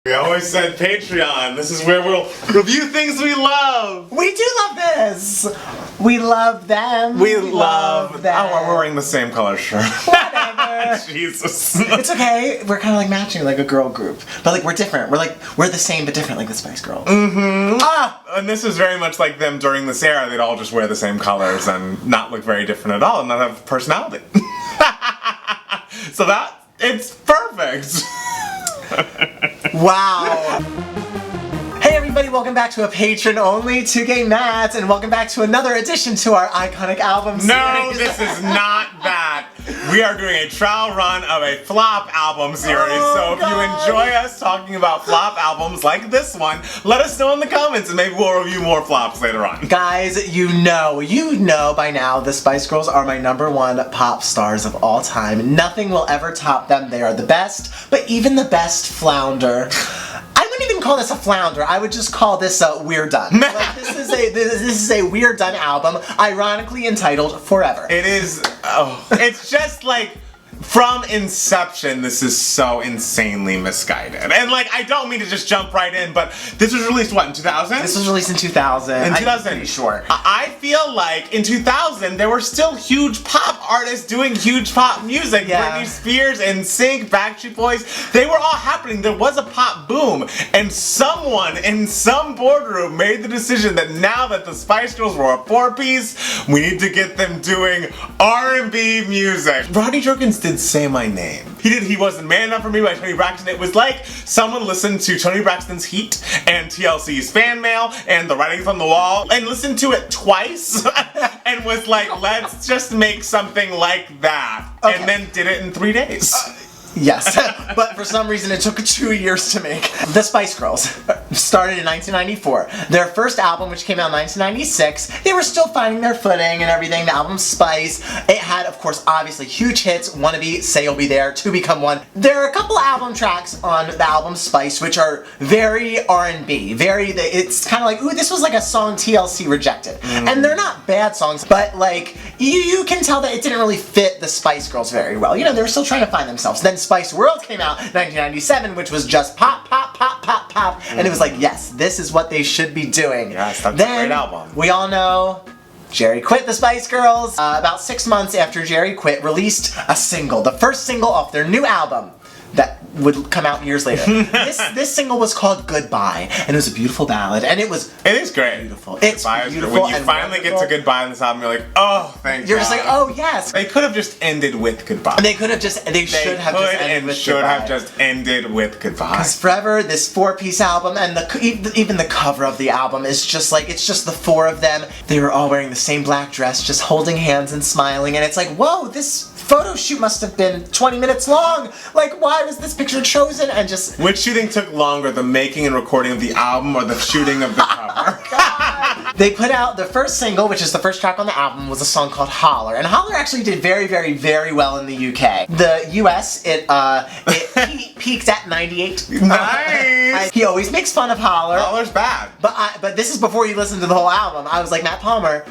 We always said Patreon. This is where we'll review things we love. We do love this. We love them. We love them. Oh, we're wearing the same color shirt. Whatever. Jesus. It's okay. We're kind of like matching like a girl group. But like we're different. We're the same but different like the Spice Girls. Mm-hmm. And this is very much like them during this era. They'd all just wear the same colors and not look very different at all and not have personality. So it's perfect. Wow. Hey everybody, welcome back to a patron-only 2K Mats, and welcome back to another edition to our iconic album series. No, this is not that. We are doing a trial run of a flop album series, so if you enjoy us talking about flop albums like this one, let us know in the comments and maybe we'll review more flops later on. Guys, you know by now the Spice Girls are my #1 pop stars of all time. Nothing will ever top them. They are the best, but even the best flounder. I wouldn't even call this a flounder. I would just call this a We're Done. Like, this is a We're Done album, ironically entitled Forever. It is. Oh, it's just like. From inception, this is so insanely misguided. And like, I don't mean to just jump right in, but this was released what, in 2000? This was released in 2000. In 2000. I'm pretty sure. I feel like in 2000, there were still huge pop artists doing huge pop music. Yeah. Britney Spears, NSYNC, Backstreet Boys, they were all happening. There was a pop boom. And someone in some boardroom made the decision that now that the Spice Girls were a four-piece, we need to get them doing R&B music. Rodney Jerkins did Say My Name. He wasn't Man Enough for Me by Toni Braxton. It was like someone listened to Toni Braxton's Heat and TLC's Fan Mail and The Writings on the Wall and listened to it twice and was like, let's just make something like that. Okay. And then did it in 3 days. Yes, but for some reason it took 2 years to make. The Spice Girls started in 1994. Their first album, which came out in 1996, they were still finding their footing and everything. The album Spice, it had, of course, obviously huge hits. Wannabe, Say You'll Be There, To Become One. There are a couple album tracks on the album Spice which are very R&B. It's kind of like, ooh, this was like a song TLC rejected. And they're not bad songs, but like, you can tell that it didn't really fit the Spice Girls very well. You know, they were still trying to find themselves. Then Spice World came out in 1997, which was just pop, pop, pop, pop, pop, and it was like, yes, this is what they should be doing. Yes, that's a great album. We all know Jerry quit the Spice Girls. About 6 months after Jerry quit, released a single, the first single off their new album that would come out years later. This single was called Goodbye, and it was a beautiful ballad, and it is great. Beautiful. It's beautiful. When you finally get to Goodbye in this album, you're like, oh, thank God. You're just like, oh yes. They could have just ended with Goodbye. They should have just ended with Goodbye. Because Forever, this four-piece album, and even the cover of the album is just like, it's just the four of them. They were all wearing the same black dress, just holding hands and smiling, and it's like, whoa, this photo shoot must have been 20 minutes long. Like, why was this picture chosen? And just... Which do you think took longer, the making and recording of the album or the shooting of the cover? They put out the first single, which is the first track on the album, was a song called Holler. And Holler actually did very, very, very well in the UK. The US, it peaked at 98. Nice! He always makes fun of Holler. Holler's bad. But this is before you listen to the whole album. I was like, Matt Palmer,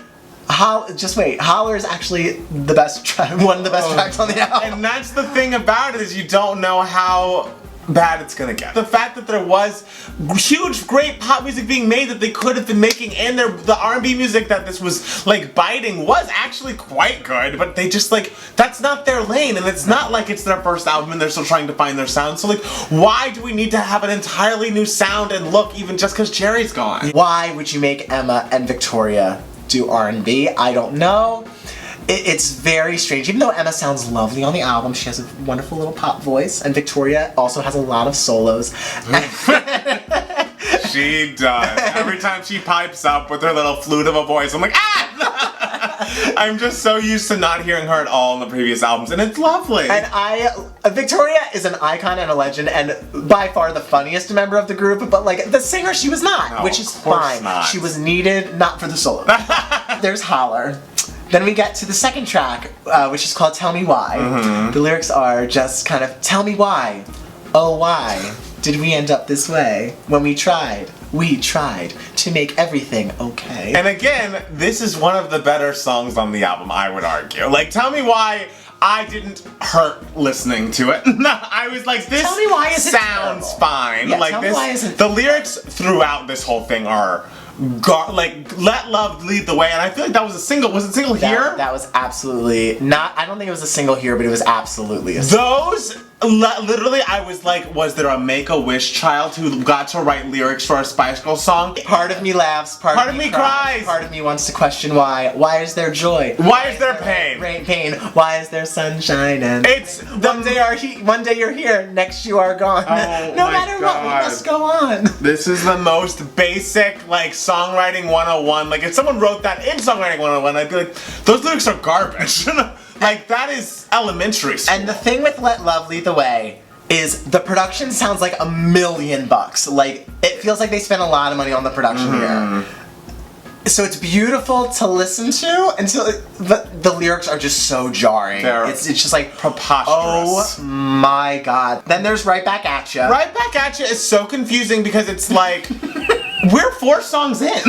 just wait, Holler is actually the best track, one of the best tracks on the album. And that's the thing about it, is you don't know how bad it's gonna get. The fact that there was huge, great pop music being made that they could have been making, and the R&B music that this was like biting was actually quite good, but they just like, that's not their lane, and it's not like it's their first album and they're still trying to find their sound. So like, why do we need to have an entirely new sound and look even just because Jerry's gone? Why would you make Emma and Victoria do R&B? I don't know. It's very strange. Even though Emma sounds lovely on the album, she has a wonderful little pop voice, and Victoria also has a lot of solos. She does. Every time she pipes up with her little flute of a voice, I'm like, ah! I'm just so used to not hearing her at all in the previous albums, and it's lovely. And Victoria is an icon and a legend, and by far the funniest member of the group, but like, the singer, she was not, no, which is fine. Not. She was needed, not for the solo. There's Holler. Then we get to the second track, which is called Tell Me Why. The lyrics are just kind of, tell me why, oh why did we end up this way when we tried to make everything okay. And again, this is one of the better songs on the album, I would argue. Like, Tell Me Why, I didn't hurt listening to it. I was like, this Tell me why is it sounds terrible? fine. Yeah, like tell me this, why isn't- the lyrics throughout this whole thing are like Let Love Lead the Way, and I feel like that was a single. Was it single here? That was absolutely not. I don't think it was a single here, but it was absolutely a single. Those literally, I was like, was there a Make-A-Wish child who got to write lyrics for a Spice Girls song? Part of me laughs, part of me cries, part of me wants to question why. Why is there joy? Why is there pain? Pain. Why is there sunshine? And It's one day you're here, next you are gone. Oh No my matter what, we God. must go on. This is the most basic, like, songwriting 101. Like, if someone wrote that in songwriting 101, I'd be like, those lyrics are garbage. Like, that is elementary school. And the thing with Let Love Lead the Way is the production sounds like $1 million. Like, it feels like they spent a lot of money on the production here. So it's beautiful to listen to but the lyrics are just so jarring. It's just like preposterous. Oh my god. Then there's Right Back At Ya. Right Back At Ya is so confusing because it's like, we're 4 songs in.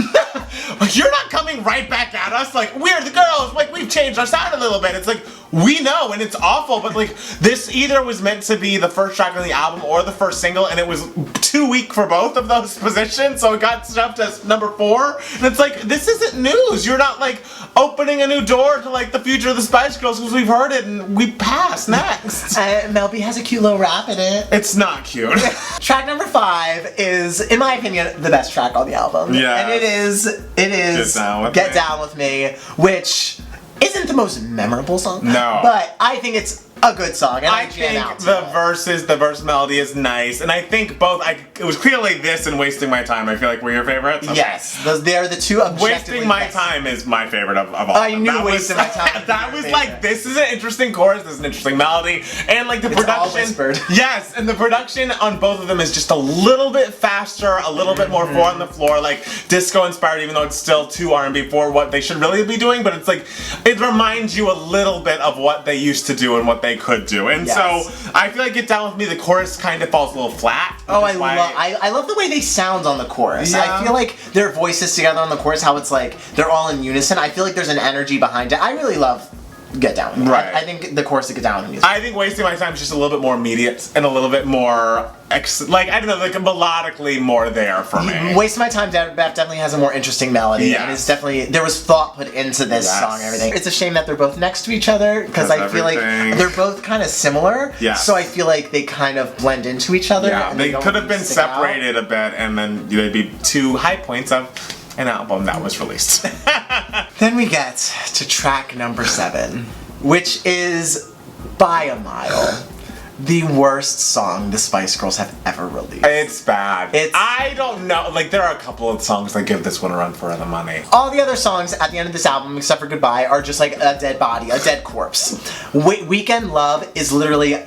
Like, you're not coming right back at us like, we're the girls, like, we've changed our sound a little bit. It's like, we know, and it's awful, but like, this either was meant to be the first track on the album or the first single, and it was too weak for both of those positions, so it got shoved as number 4. And it's like, this isn't news. You're not like opening a new door to like the future of the Spice Girls because we've heard it and we pass next. Mel B has a cute little rap in it. It's not cute. Track number 5 is, in my opinion, the best track on the album. Yeah. And it is Get Down With Me, which isn't the most memorable song. No. But I think it's a good song, and I jam think out to the it. verse melody is nice, and I think both, it was clearly this and Wasting My Time, I feel like were your favorites. Okay. Yes, they're the two objectively Wasting My best. Time is my favorite of all. I of them. knew That Wasting My Time would be That your was favorite. like, this is an interesting chorus, this is an interesting melody, and like the It's all production. whispered. Yes, and the production on both of them is just a little bit faster, a little bit more 4 on the floor, like disco inspired, even though it's still too R&B for what they should really be doing. But it's like, it reminds you a little bit of what they used to do and what they could do. And Yes. so I feel like Get Down With Me, the chorus kind of falls a little flat. Oh, which is why- I love the way they sound on the chorus. Yeah. I feel like their voices together on the chorus, how it's like they're all in unison. I feel like there's an energy behind it. I really love Get Down With Me. Right. I think the chorus of Get Down With Me is I think Wasting My Time is just a little bit more immediate and a little bit more, like, I don't know, like melodically more there for me. Waste My Time definitely has a more interesting melody, Yes. and it's definitely, there was thought put into this Yes. song and everything. It's a shame that they're both next to each other, because I feel like everything. they're both kind of similar, Yes. so I feel like they kind of blend into each other. Yeah, and they don't could have been stick out. separated a bit, and then they'd be 2 high points of an album that was released. Then we get to track number 7, which is by a mile the worst song the Spice Girls have ever released. It's bad. It's- I don't know, like, there are a couple of songs that give this one a run for the money. All the other songs at the end of this album, except for Goodbye, are just like a dead body, a dead corpse. Weekend Love is literally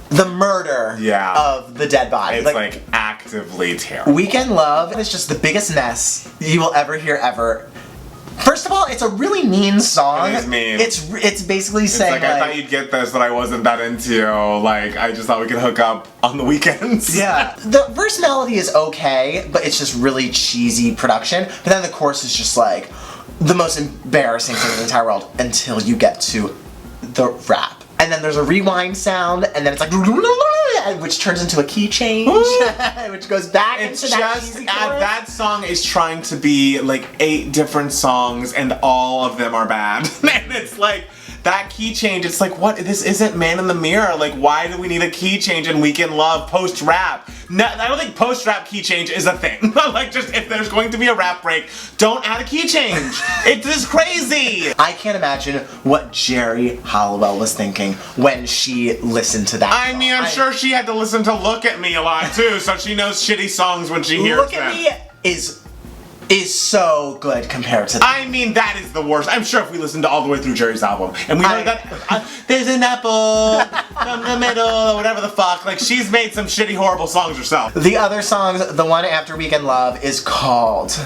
the murder of the dead body. It's like actively terrible. Weekend Love is just the biggest mess you will ever hear ever. First of all, it's a really mean song. It is mean. It's basically It's saying like, I thought you'd get this, but I wasn't that into you. Like, I just thought we could hook up on the weekends. yeah. The verse melody is okay, but it's just really cheesy production. But then the chorus is just like the most embarrassing thing in the entire world until you get to the rap. And then there's a rewind sound, and then it's like, which turns into a key change, which goes back It's into that just, cheesy chorus. that song is trying to be like 8 different songs, and all of them are bad. And it's like, that key change, it's like, what? This isn't Man in the Mirror. Like, why do we need a key change in Weekend Love post-rap? No, I don't think post-rap key change is a thing. Like, just if there's going to be a rap break, don't add a key change. It is crazy. I can't imagine what Jerry Halliwell was thinking when she listened to that I song. mean, I'm sure she had to listen to Look at Me a lot too, so she knows shitty songs when she hears Look them. at Me is so good compared to that. I mean, that is the worst. I'm sure if we listened to all the way through Jerry's album, and we heard that, there's an apple from the middle, or whatever the fuck, like, she's made some shitty, horrible songs herself. The other songs, the one after Weekend Love, is called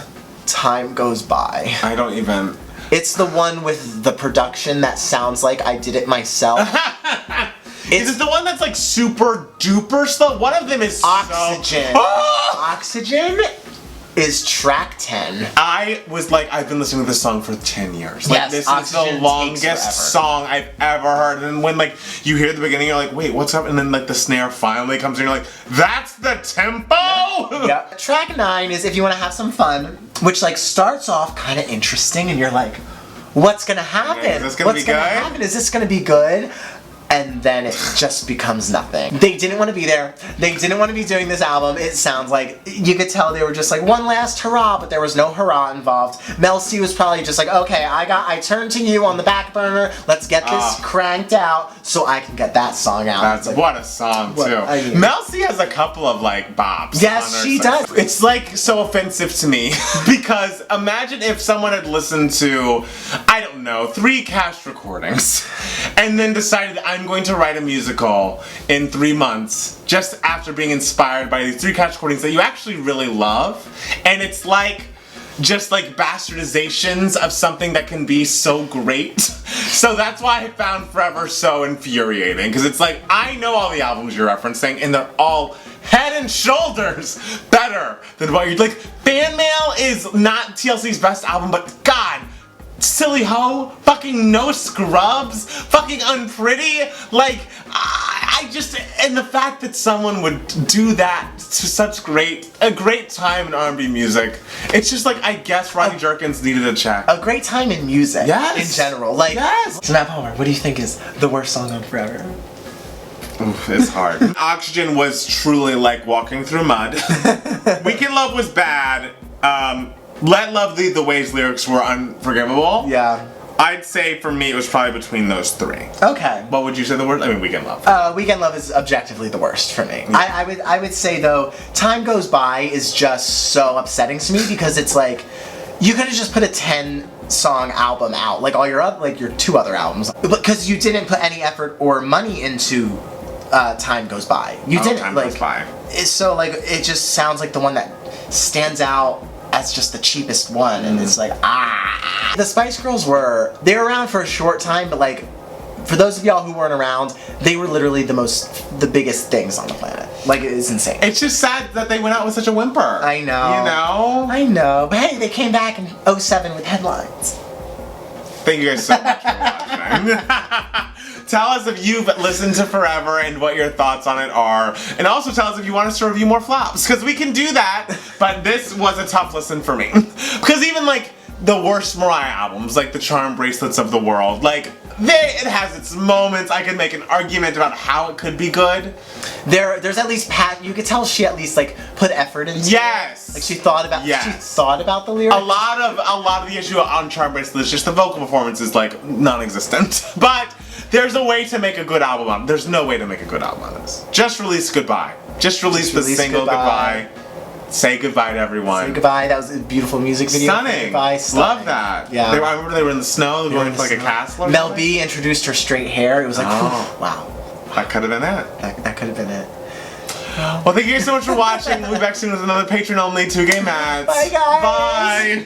Time Goes By. I don't even... It's the one with the production that sounds like I did it myself. Is it the one that's like super duper slow? One of them is Oxygen. So... Oxygen is track 10. I was like, I've been listening to this song for 10 years. Like, Yes, this is Oxygen the takes longest forever. song I've ever heard. And when like you hear the beginning, you're like, wait, what's up? And then like the snare finally comes in, you're like, that's the tempo. Yep. Track 9 is If You Want to Have Some Fun, which like starts off kind of interesting, and you're like, what's gonna happen? Is this gonna what's be gonna good? happen? Is this gonna be good? And then it just becomes nothing. They didn't want to be there. They didn't want to be doing this album. It sounds like, you could tell they were just like, one last hurrah, but there was no hurrah involved. Mel C was probably just like, okay, I turned to you on the back burner. Let's get this cranked out so I can get that song out. That's It's like, what a song what- too. I mean- Mel C has a couple of like bops. Yes, on her she site. does. It's like so offensive to me because imagine if someone had listened to, I don't know, 3 Cash recordings and then decided I'm going to write a musical in 3 months just after being inspired by these 3 Cash recordings that you actually really love, and it's like just like bastardizations of something that can be so great. So that's why I found Forever so infuriating, because it's like, I know all the albums you're referencing and they're all head and shoulders better than what you're like. Fan Mail is not TLC's best album, but God, Silly Ho, fucking No Scrubs, fucking Unpretty, like, I just, and the fact that someone would do that to such a great time in R&B music, it's just like, I guess Ronnie Jerkins needed a check. a great time in music. Yes. In general. Like, Yes. So Matt Palmer, what do you think is the worst song on Forever? Oof, it's hard. Oxygen was truly like walking through mud. Weekend Love was bad. Let Love Lead the Way's lyrics were unforgivable. Yeah. I'd say for me it was probably between those 3. Okay. What would you say the word? I mean, Weekend Love. Weekend Love is objectively the worst for me. I would say though, Time Goes By is just so upsetting to me because it's like, you could have just put a 10-song album out, like all your your 2 other albums, because you didn't put any effort or money into Time Goes By. You didn't. Time like, Goes By. It's so like, it just sounds like the one that stands out as just the cheapest one, and it's like, The Spice Girls were around for a short time, but like, for those of y'all who weren't around, they were literally the biggest things on the planet. Like, it's insane. It's just sad that they went out with such a whimper. I know. You know? I know, but hey, they came back in 07 with headlines. Thank you guys so much for watching. Tell us if you've listened to Forever and what your thoughts on it are. And also tell us if you want us to review more flops, because we can do that, but this was a tough listen for me. Because even like the worst Mariah albums, like the Charm Bracelets of the world, like it has its moments. I could make an argument about how it could be good. There's at least you could tell she at least like put effort into Yes. it. Like she thought about the lyrics. A lot of the issue on Charm Bracelets is just the vocal performance is like non-existent. But there's a way to make a good album on. There's no way to make a good album on this. Just release Goodbye. Just release the single Goodbye. Say goodbye to everyone. Say goodbye. That was a beautiful music video. Stunning. Goodbye. Love that. Yeah. I remember they were in the snow. They were going to like a snow. castle. Or Mel something. B introduced her straight hair. It was like, wow. That could have been it. That could have been it. Well, thank you guys so much for watching. We'll be back soon with another patron-only 2 Gay Mats. Bye, guys. Bye.